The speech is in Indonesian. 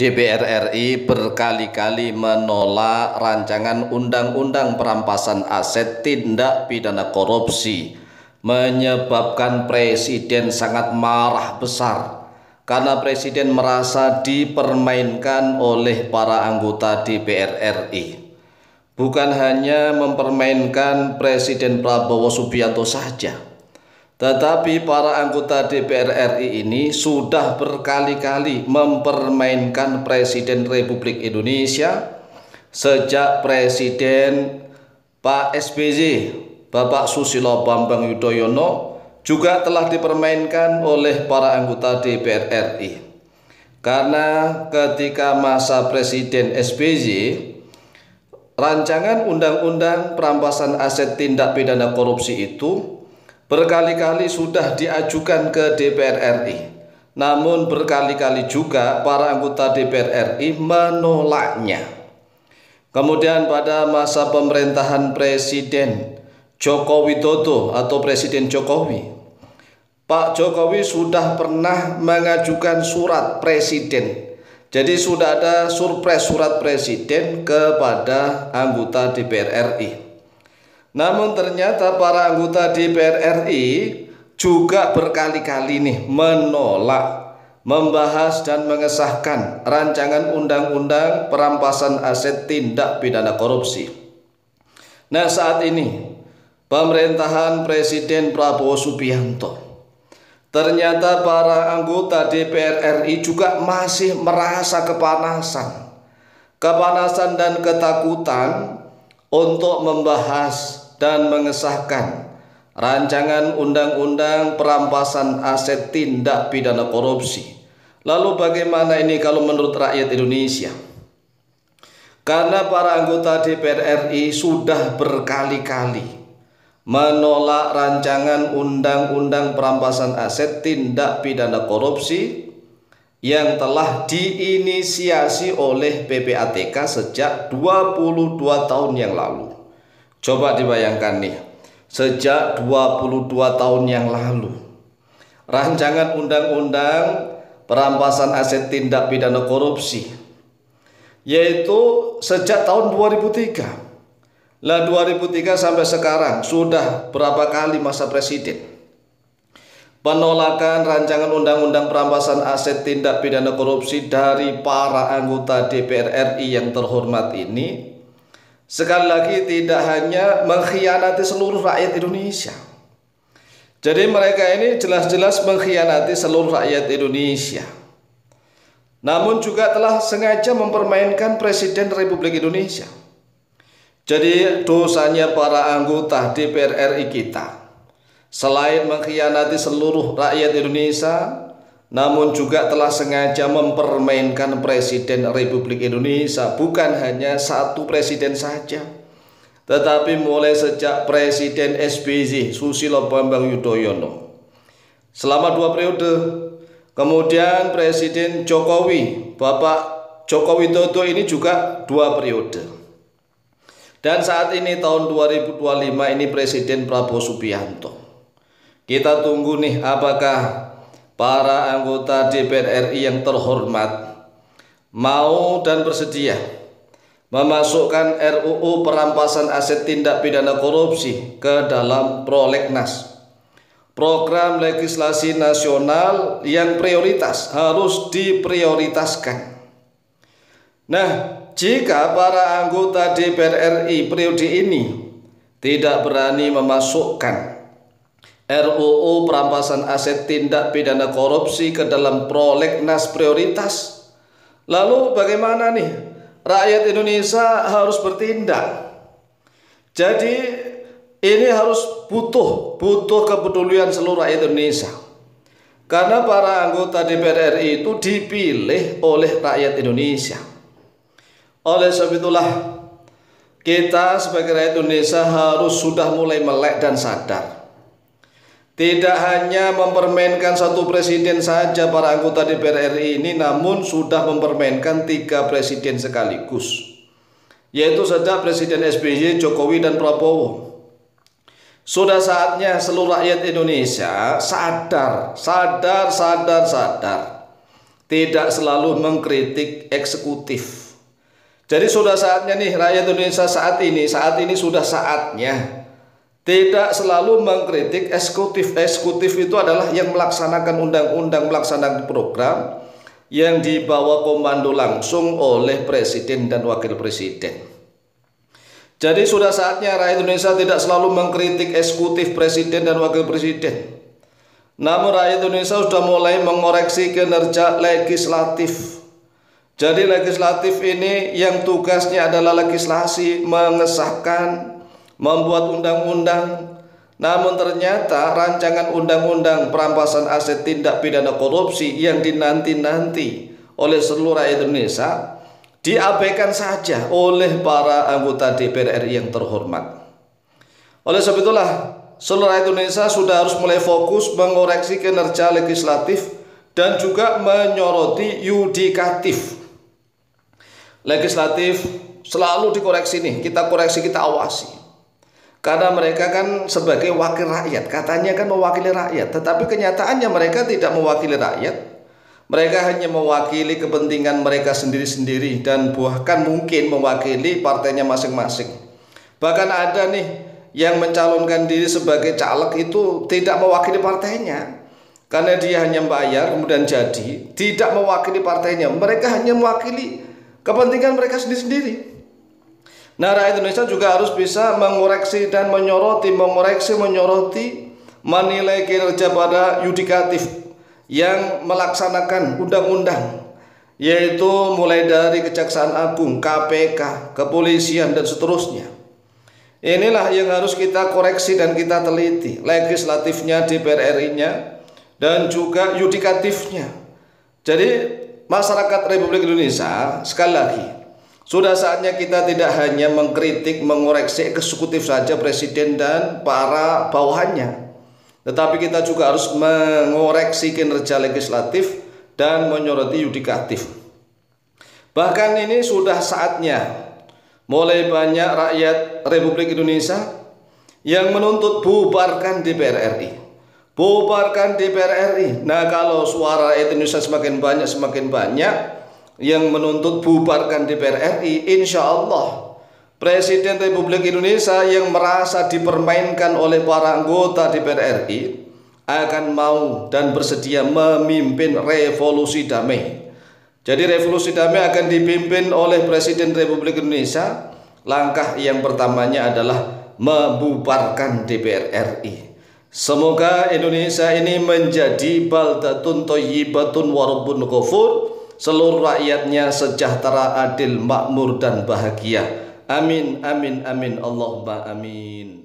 DPR RI berkali-kali menolak rancangan undang-undang perampasan aset tindak pidana korupsi, menyebabkan Presiden sangat marah besar karena Presiden merasa dipermainkan oleh para anggota DPR RI. Bukan hanya mempermainkan Presiden Prabowo Subianto saja, tetapi para anggota DPR RI ini sudah berkali-kali mempermainkan Presiden Republik Indonesia sejak Presiden Pak SBY, Bapak Susilo Bambang Yudhoyono, juga telah dipermainkan oleh para anggota DPR RI. Karena ketika masa Presiden SBY, rancangan undang-undang perampasan aset tindak pidana korupsi itu berkali-kali sudah diajukan ke DPR RI, namun berkali-kali juga para anggota DPR RI menolaknya. Kemudian pada masa pemerintahan Presiden Joko Widodo atau Presiden Jokowi, Pak Jokowi sudah pernah mengajukan surat presiden. Jadi sudah ada surpres surat presiden kepada anggota DPR RI. Namun ternyata para anggota DPR RI juga berkali-kali menolak membahas dan mengesahkan rancangan undang-undang perampasan aset tindak pidana korupsi. Nah, saat ini pemerintahan Presiden Prabowo Subianto, ternyata para anggota DPR RI juga masih merasa kepanasan dan ketakutan untuk membahas dan mengesahkan rancangan undang-undang perampasan aset tindak pidana korupsi. Lalu bagaimana ini kalau menurut rakyat Indonesia? Karena para anggota DPR RI sudah berkali-kali menolak rancangan undang-undang perampasan aset tindak pidana korupsi yang telah diinisiasi oleh PPATK sejak 22 tahun yang lalu. Coba dibayangkan sejak 22 tahun yang lalu rancangan undang-undang perampasan aset tindak pidana korupsi, yaitu sejak tahun 2003. Lah 2003 sampai sekarang sudah berapa kali masa presiden? Penolakan rancangan undang-undang perampasan aset tindak pidana korupsi dari para anggota DPR RI yang terhormat ini sekali lagi tidak hanya mengkhianati seluruh rakyat Indonesia. Jadi mereka ini jelas-jelas mengkhianati seluruh rakyat Indonesia. Namun juga telah sengaja mempermainkan Presiden Republik Indonesia. Jadi dosanya para anggota DPR RI kita, selain mengkhianati seluruh rakyat Indonesia, namun juga telah sengaja mempermainkan Presiden Republik Indonesia. Bukan hanya satu presiden saja, tetapi mulai sejak Presiden SBY Susilo Bambang Yudhoyono selama 2 periode, kemudian Presiden Jokowi, Bapak Joko Widodo ini juga 2 periode. Dan saat ini tahun 2025 ini Presiden Prabowo Subianto. Kita tunggu apakah para anggota DPR RI yang terhormat mau dan bersedia memasukkan RUU perampasan aset tindak pidana korupsi ke dalam prolegnas, program legislasi nasional yang prioritas, harus diprioritaskan. Nah, jika para anggota DPR RI periode ini tidak berani memasukkan RUU perampasan aset tindak pidana korupsi ke dalam prolegnas prioritas, lalu bagaimana rakyat Indonesia harus bertindak? Jadi ini harus butuh kepedulian seluruh rakyat Indonesia. Karena para anggota DPR RI itu dipilih oleh rakyat Indonesia. Oleh sebab itulah kita sebagai rakyat Indonesia harus sudah mulai melek dan sadar. Tidak hanya mempermainkan satu presiden saja para anggota DPR RI ini, namun sudah mempermainkan 3 presiden sekaligus, yaitu sejak Presiden SBY, Jokowi, dan Prabowo. Sudah saatnya seluruh rakyat Indonesia sadar tidak selalu mengkritik eksekutif. Jadi sudah saatnya nih rakyat Indonesia saat ini sudah saatnya tidak selalu mengkritik eksekutif. Eksekutif itu adalah yang melaksanakan undang-undang, melaksanakan program yang dibawa komando langsung oleh presiden dan wakil presiden. Jadi sudah saatnya rakyat Indonesia tidak selalu mengkritik eksekutif, presiden dan wakil presiden. Namun rakyat Indonesia sudah mulai mengoreksi kinerja legislatif. Jadi legislatif ini yang tugasnya adalah legislasi, mengesahkan, membuat undang-undang. Namun ternyata rancangan undang-undang perampasan aset tindak pidana korupsi yang dinanti-nanti oleh seluruh rakyat Indonesia diabaikan saja oleh para anggota DPR RI yang terhormat. Oleh sebab itulah seluruh rakyat Indonesia sudah harus mulai fokus mengoreksi kinerja legislatif dan juga menyoroti yudikatif. Legislatif selalu dikoreksi nih, kita koreksi, kita awasi. Karena mereka kan sebagai wakil rakyat, katanya kan mewakili rakyat, tetapi kenyataannya mereka tidak mewakili rakyat. Mereka hanya mewakili kepentingan mereka sendiri-sendiri dan bahkan mungkin mewakili partainya masing-masing. Bahkan ada nih yang mencalonkan diri sebagai caleg itu tidak mewakili partainya. Karena dia hanya bayar kemudian jadi, tidak mewakili partainya. Mereka hanya mewakili kepentingan mereka sendiri-sendiri. Nah, rakyat Indonesia juga harus bisa mengoreksi dan menyoroti, menilai kinerja pada yudikatif yang melaksanakan undang-undang, yaitu mulai dari Kejaksaan Agung, KPK, kepolisian dan seterusnya. Inilah yang harus kita koreksi dan kita teliti, legislatifnya, DPR RI-nya, dan juga yudikatifnya. Jadi masyarakat Republik Indonesia, sekali lagi, sudah saatnya kita tidak hanya mengkritik, mengoreksi eksekutif saja, presiden dan para bawahannya, tetapi kita juga harus mengoreksi kinerja legislatif dan menyoroti yudikatif. Bahkan ini sudah saatnya mulai banyak rakyat Republik Indonesia yang menuntut bubarkan DPR RI. Bubarkan DPR RI. Nah, kalau suara rakyat Indonesia semakin banyak yang menuntut bubarkan DPR RI, insya Allah Presiden Republik Indonesia yang merasa dipermainkan oleh para anggota DPR RI akan mau dan bersedia memimpin revolusi damai. Jadi revolusi damai akan dipimpin oleh Presiden Republik Indonesia. Langkah yang pertamanya adalah membubarkan DPR RI. Semoga Indonesia ini menjadi baldatun thayyibatun wa rabbun ghafur, seluruh rakyatnya sejahtera, adil, makmur dan bahagia. Amin, amin, amin, Allahumma amin.